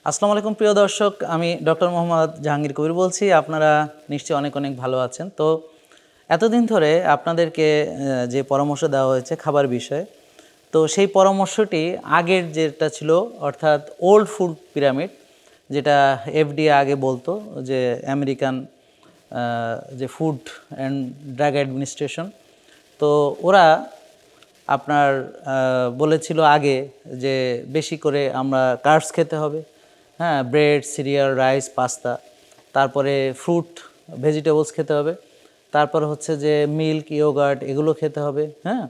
আসসালামু আলাইকুম প্রিয় দর্শক, আমি ডক্টর মোহাম্মদ জাহাঙ্গীর কবির বলছি। আপনারা নিশ্চয়ই অনেক অনেক ভালো আছেন। তো এতদিন ধরে আপনাদেরকে যে পরামর্শ দেওয়া হয়েছে খাবার বিষয়ে, তো সেই পরামর্শটি আগের যেটা ছিল, অর্থাৎ ওল্ড ফুড পিরামিড, যেটা এফডিএ আগে বলতো, যে আমেরিকান যে ফুড অ্যান্ড ড্রাগ অ্যাডমিনিস্ট্রেশন, তো ওরা আপনার বলেছিল আগে যে বেশি করে আমরা কার্বস খেতে হবে, হ্যাঁ, ব্রেড, সিরিয়াল, রাইস, পাস্তা, তারপরে ফ্রুট, ভেজিটেবলস খেতে হবে, তারপর হচ্ছে যে মিল্ক, ইয়োগার্ট এগুলো খেতে হবে, হ্যাঁ,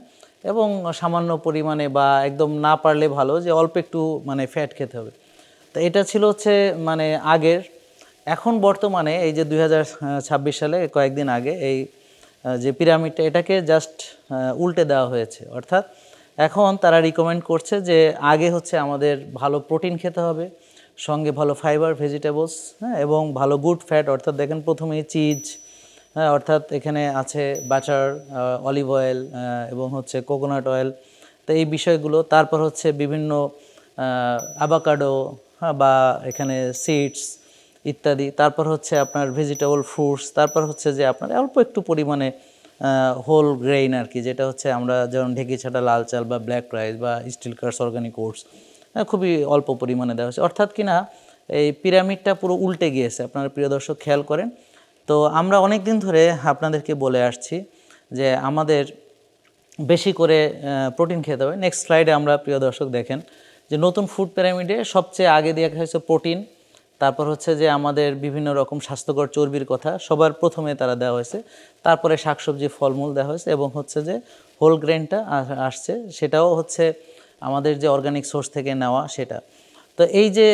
এবং সামান্য পরিমাণে বা একদম না পারলে ভালো যে অল্প একটু মানে ফ্যাট খেতে হবে। তো এটা ছিল হচ্ছে মানে আগের। এখন বর্তমানে এই যে 2026 সালে কয়েকদিন আগে এই যে পিরামিডটা, এটাকে জাস্ট উল্টে দেওয়া হয়েছে। অর্থাৎ এখন তারা রিকমেন্ড করছে যে আগে হচ্ছে আমাদের ভালো প্রোটিন খেতে হবে, সঙ্গে ভালো ফাইবার, ভেজিটেবলস, হ্যাঁ, এবং ভালো গুড ফ্যাট। অর্থাৎ দেখেন প্রথমেই চিজ, হ্যাঁ, অর্থাৎ এখানে আছে বাটার, অলিভ অয়েল এবং হচ্ছে কোকোনাট অয়েল। তো এই বিষয়গুলো, তারপর হচ্ছে বিভিন্ন অ্যাভোকাডো, হ্যাঁ, বা এখানে সিডস ইত্যাদি, তারপর হচ্ছে আপনার ভেজিটেবল ফ্রুটস, তারপর হচ্ছে যে আপনার অল্প একটু পরিমাণে হোল গ্রেইন আর কি, যেটা হচ্ছে আমরা যেমন ঢেঁকি ছাটা লাল চাল বা ব্ল্যাক রাইস বা স্টিল কার্স অর্গানিক ওটস, খুবই অল্প পরিমাণে দেওয়া হচ্ছে। অর্থাৎ কিনা এই পিরামিডটা পুরো উল্টে গিয়েছে, আপনারা প্রিয় দর্শক খেয়াল করেন। তো আমরা অনেক দিন ধরে আপনাদেরকে বলে আসছি যে আমাদের বেশি করে প্রোটিন খেতে হবে। নেক্সট স্লাইডে আমরা প্রিয় দর্শক দেখেন যে নতুন ফুড পিরামিডে সবচেয়ে আগে দেওয়া হয়েছে প্রোটিন, তারপর হচ্ছে যে আমাদের বিভিন্ন রকম স্বাস্থ্যকর চর্বির কথা সবার প্রথমে তারা দেওয়া হয়েছে, তারপরে শাকসবজি, ফলমূল দেওয়া হয়েছে, এবং হচ্ছে যে হোল গ্রেনটা আসছে, সেটাও হচ্ছে আমাদের যে অর্গানিক সোর্স থেকে নেওয়া সেটা। তো এই যে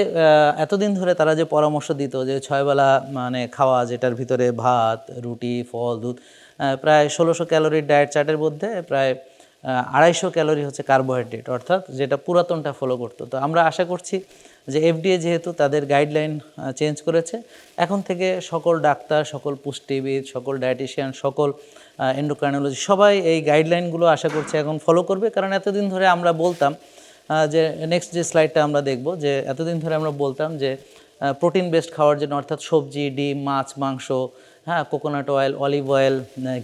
এতদিন ধরে তারা যে পরামর্শ দিত যে 6 বেলা মানে খাওয়া, যেটার ভিতরে ভাত, রুটি, ফল, দুধ, প্রায় 1600 ক্যালোরির ডায়েট চার্টের মধ্যে প্রায় 250 ক্যালোরি হচ্ছে কার্বোহাইড্রেট, অর্থাৎ যেটা পুরাতনটা ফলো করতো। তো আমরা আশা করছি যে এফডিএ যেহেতু তাদের গাইডলাইন চেঞ্জ করেছে, এখন থেকে সকল ডাক্তার, সকল পুষ্টিবিদ, সকল ডায়েটিশিয়ান, সকল এন্ডোক্রাইনোলজি সবাই এই গাইডলাইনগুলো আশা করছি এখন ফলো করবে। কারণ এতদিন ধরে আমরা বলতাম যে নেক্সট যে স্লাইডটা আমরা দেখব, যে এতদিন ধরে আমরা বলতাম যে প্রোটিন বেসড খাওয়ার জন্য, অর্থাৎ সবজি, ডিম, মাছ, মাংস, হ্যাঁ, কোকোনাট অয়েল, অলিভ অয়েল,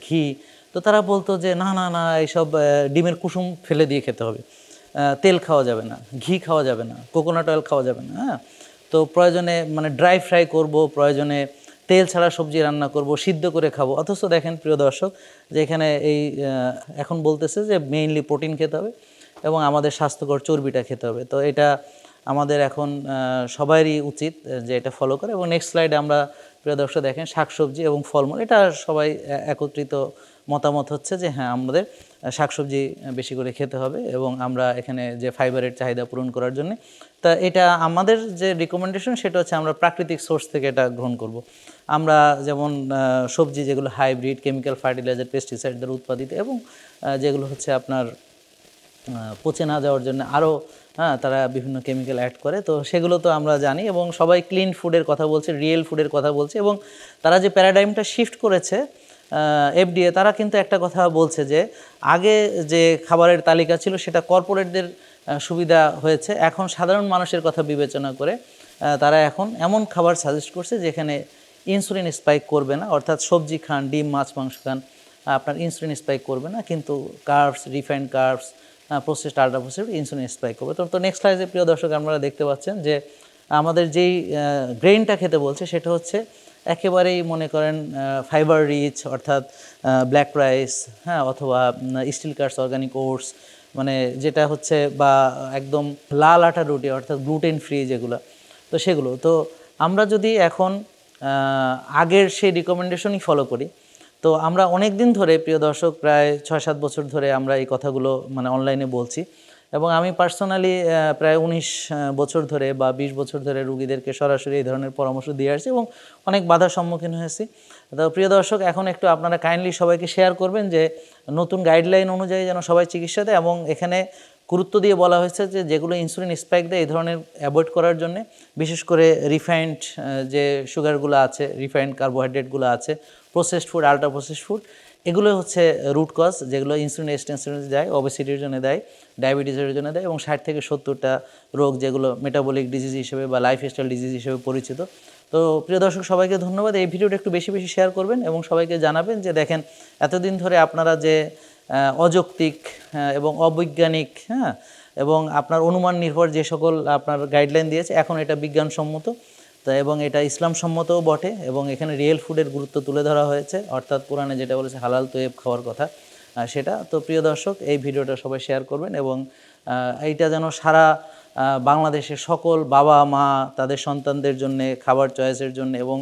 ঘি। তো তারা বলতো যে না না না, এইসব ডিমের কুসুম ফেলে দিয়ে খেতে হবে, তেল খাওয়া যাবে না, ঘি খাওয়া যাবে না, কোকোনাট অয়েল খাওয়া যাবে না, হ্যাঁ, তো প্রয়োজনে মানে ড্রাই ফ্রাই করব, প্রয়োজনে তেল ছাড়া সবজি রান্না করব, সিদ্ধ করে খাবো। অথচ দেখেন প্রিয় দর্শক যে এখানে এই এখন বলতেছে যে মেইনলি প্রোটিন খেতে হবে এবং আমাদের স্বাস্থ্যকর চর্বিটা খেতে হবে। তো এটা আমাদের এখন সবারই উচিত যে এটা ফলো করে। এবং নেক্সট স্লাইডে আমরা প্রিয় দর্শক দেখেন শাকসবজি এবং ফলমূল, এটা সবাই একত্রিত মতামত হচ্ছে যে হ্যাঁ, আমাদের শাকসবজি বেশি করে খেতে হবে এবং আমরা এখানে যে ফাইবারের চাহিদা পূরণ করার জন্য, তা এটা আমাদের যে রিকমেন্ডেশন সেটা হচ্ছে আমরা প্রাকৃতিক সোর্স থেকে এটা গ্রহণ করব। আমরা যেমন সবজি যেগুলো হাইব্রিড, কেমিক্যাল ফার্টিলাইজার, পেস্টিসাইড দ্বারা উৎপাদিত, এবং যেগুলো হচ্ছে আপনার পচে না যাওয়ার জন্য আরও, হ্যাঁ, তারা বিভিন্ন কেমিক্যাল অ্যাড করে, তো সেগুলো তো আমরা জানি। এবং সবাই ক্লিন ফুডের কথা বলছে, রিয়েল ফুডের কথা বলছে, এবং তারা যে প্যারাডাইমটা শিফট করেছে এফডিএ, তারা কিন্তু একটা কথা বলছে যে আগে যে খাবারের তালিকা ছিল সেটা কর্পোরেটদের সুবিধা হয়েছে, এখন সাধারণ মানুষের কথা বিবেচনা করে তারা এখন এমন খাবার সাজেস্ট করছে যেখানে ইনসুলিন স্পাইক করবে না। অর্থাৎ সবজি খান, ডিম, মাছ, মাংস খান, আপনার ইনসুলিন স্পাইক করবে না, কিন্তু carbs, refined carbs, processed, ultra processed insulin spike করবে। তো নেক্সট স্লাইডে প্রিয় দর্শক আপনারা দেখতে পাচ্ছেন যে আমাদের যেই গ্রেইনটা খেতে বলছে সেটা হচ্ছে একেবারেই মনে করেন ফাইবার রিচ, অর্থাৎ ব্ল্যাক রাইস, হ্যাঁ, অথবা স্টিল কার্স অর্গানিক ওটস, মানে যেটা হচ্ছে, বা একদম লাল আটার রুটি, অর্থাৎ গ্লুটেন ফ্রি যেগুলো, তো সেগুলো। তো আমরা যদি এখন আগের সেই রিকমেন্ডেশনই ফলো করি, তো আমরা অনেক দিন ধরে প্রিয় দর্শক, প্রায় 6-7 বছর ধরে আমরা এই কথাগুলো মানে অনলাইনে বলছি, এবং আমি পার্সোনালি প্রায় 19 বছর ধরে বা 20 বছর ধরে রুগীদেরকে সরাসরি এই ধরনের পরামর্শ দিয়ে আসছি এবং অনেক বাধার সম্মুখীন হয়েছি। তো প্রিয় দর্শক, এখন একটু আপনারা কাইন্ডলি সবাইকে শেয়ার করবেন যে নতুন গাইডলাইন অনুযায়ী যেন সবাই চিকিৎসা দেয়, এবং এখানে গুরুত্ব দিয়ে বলা হয়েছে যে যেগুলো ইনসুলিন স্পাইক দেয় এই ধরনের অ্যাভয়েড করার জন্য, বিশেষ করে রিফাইন্ড যে সুগারগুলো আছে, রিফাইন্ড কার্বোহাইড্রেটগুলো আছে, processed food, ultra processed food, এগুলো হচ্ছে রুট কজ, যেগুলো ইনসুলিন রেজিস্ট্যান্স দেয়, ওবেসিটির জন্য দেয়, ডায়াবেটিসের জন্য দেয়, এবং 60 থেকে 70টা রোগ যেগুলো মেটাবলিক ডিজিজ হিসেবে বা লাইফস্টাইল ডিজিজ হিসেবে পরিচিত। তো প্রিয় দর্শক, সবাইকে ধন্যবাদ। এই ভিডিওটা একটু বেশি বেশি শেয়ার করবেন এবং সবাইকে জানাবেন যে দেখেন এতদিন ধরে আপনারা যে অযৌক্তিক এবং অবৈজ্ঞানিক এবং আপনার অনুমান নির্ভর যে সকল আপনার গাইডলাইন দিয়েছে, এখন এটা বিজ্ঞানসম্মত তা এবং এটা ইসলাম সম্মতও বটে, এবং এখানে রিয়েল ফুডের গুরুত্ব তুলে ধরা হয়েছে, অর্থাৎ কোরআনে যেটা বলেছে হালাল তৈয়ব খাওয়ার কথা সেটা। তো প্রিয় দর্শক, এই ভিডিওটা সবাই শেয়ার করবেন এবং এইটা যেন সারা বাংলাদেশের সকল বাবা মা তাদের সন্তানদের জন্য খাবার চয়েসের জন্য এবং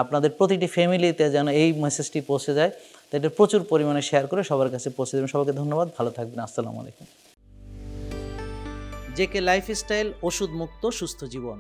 আপনাদের প্রতিটি ফ্যামিলিতে যেন এই মেসেজটি পৌঁছে যায়। তো এটা প্রচুর পরিমাণে শেয়ার করে সবার কাছে পৌঁছে দেবেন। সবাইকে ধন্যবাদ, ভালো থাকবেন, আসসালামু আলাইকুম। জেকে লাইফস্টাইল, ওষুধ মুক্ত সুস্থ জীবন।